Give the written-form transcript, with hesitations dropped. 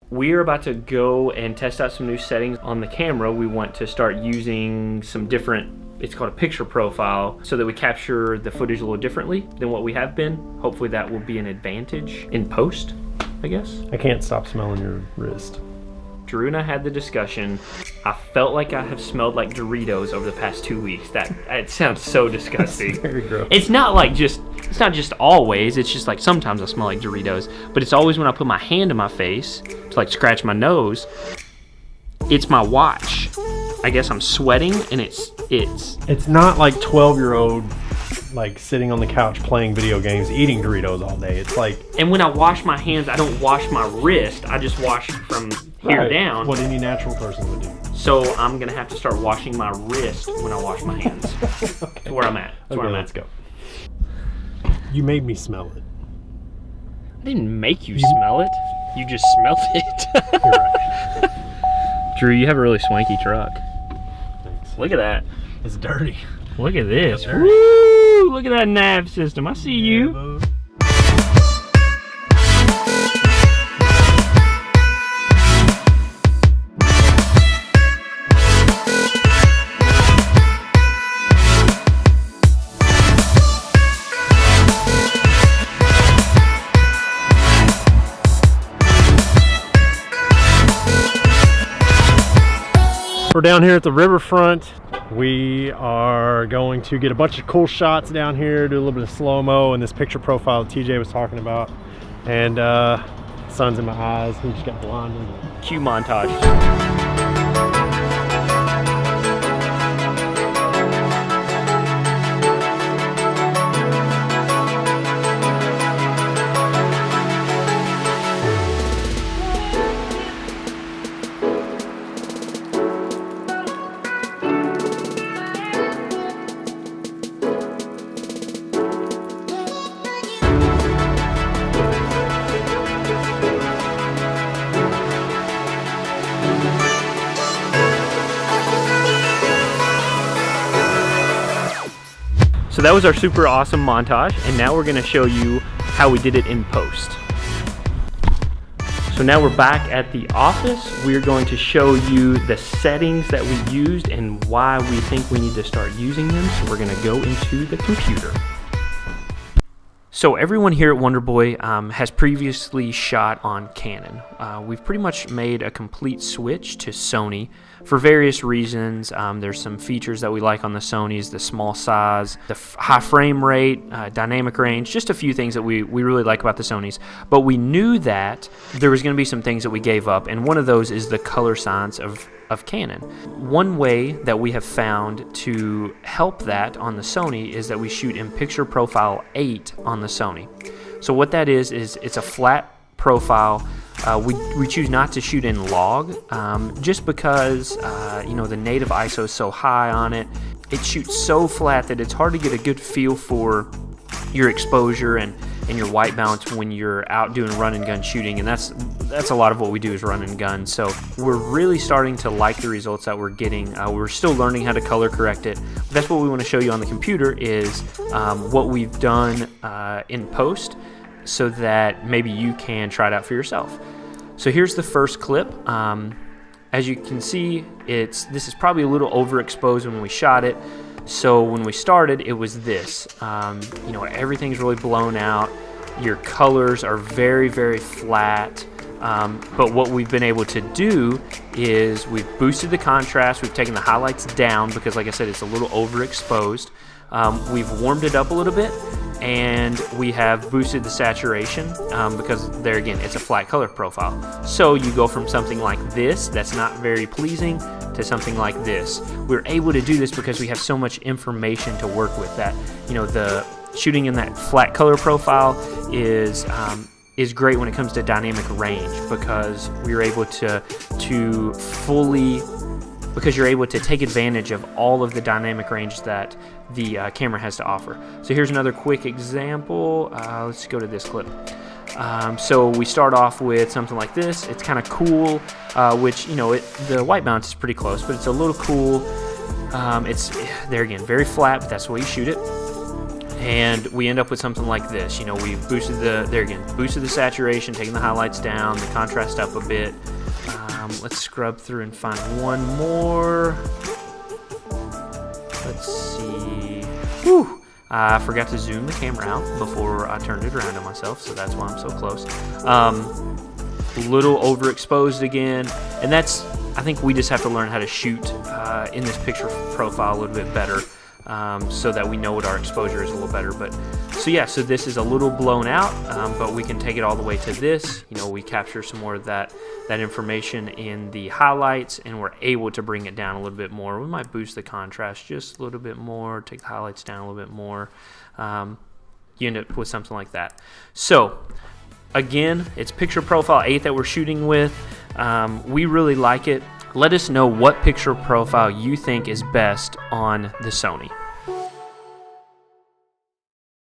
We're about to go and test out some new settings on the camera. We want to start using some different, it's called a picture profile, so that we capture the footage a little differently than what we have been. Hopefully that will be an advantage in post, I guess. I can't stop smelling your wrist. Drew and I had the discussion. I felt like I have smelled like Doritos over the past 2 weeks. It sounds so disgusting. It's very gross. It's not just always, it's just like sometimes I smell like Doritos, but it's always when I put my hand in my face to like scratch my nose. It's my watch. I guess I'm sweating and It's not like 12-year-old like sitting on the couch playing video games eating Doritos all day. It's like, and when I wash my hands, I don't wash my wrist. I just wash from here down. What any natural person would do. So I'm gonna have to start washing my wrist when I wash my hands. Okay. That's where I'm at. Let's go. You made me smell it. I didn't make you smell it. You just smelled it. You're right. Drew, you have a really swanky truck. Thanks. Look at that. It's dirty. Look at this. Dirty. Woo! Look at that nav system. I see you. We're down here at the riverfront. We are going to get a bunch of cool shots down here, do a little bit of slow-mo and this picture profile that TJ was talking about. And sun's in my eyes. He just got blinded. Cue montage. So that was our super awesome montage, and now we're gonna show you how we did it in post. So now we're back at the office. We're going to show you the settings that we used and why we think we need to start using them. So we're gonna go into the computer. So everyone here at Wonderboy has previously shot on Canon. We've pretty much made a complete switch to Sony for various reasons. There's some features that we like on the Sonys, the small size, the high frame rate, dynamic range, just a few things that we really like about the Sonys. But we knew that there was going to be some things that we gave up, and one of those is the color science of Canon. One way that we have found to help that on the Sony is that we shoot in picture profile 8 on the Sony. So what that is it's a flat profile. We choose not to shoot in log just because the native ISO is so high on it. It shoots so flat that it's hard to get a good feel for your exposure and your white balance when you're out doing run and gun shooting, and that's a lot of what we do is run and gun. So we're really starting to like the results that we're getting. We're still learning how to color correct it. That's what we want to show you on the computer is what we've done in post, so that maybe you can try it out for yourself. So here's the first clip. As you can see, this is probably a little overexposed when we shot it. So when we started, it was this. Everything's really blown out. Your colors are very, very flat. But what we've been able to do is we've boosted the contrast. We've taken the highlights down because, like I said, it's a little overexposed. We've warmed it up a little bit, and we have boosted the saturation because there again, it's a flat color profile. So you go from something like this that's not very pleasing to something like this. We're able to do this because we have so much information to work with. That the shooting in that flat color profile is great when it comes to dynamic range, because we're able to fully, because you're able to take advantage of all of the dynamic range that the camera has to offer. So here's another quick example. Let's go to this clip. So we start off with something like this. It's kind of cool, which the white balance is pretty close, but it's a little cool. It's there again, very flat, but that's the way you shoot it. and we end up with something like this. You know, we've boosted boosted the saturation, taking the highlights down, the contrast up a bit. Let's scrub through and find one more. Let's see. Whew. I forgot to zoom the camera out before I turned it around on myself, so that's why I'm so close. A little overexposed again, and I think we just have to learn how to shoot in this picture profile a little bit better, so that we know what our exposure is a little better. But so this is a little blown out, but we can take it all the way to this. You know, we capture some more of that information in the highlights, and we're able to bring it down a little bit more. We might boost the contrast just a little bit more, take the highlights down a little bit more. You end up with something like that. So again, it's picture profile 8 that we're shooting with. We really like it. Let us know what picture profile you think is best on the Sony.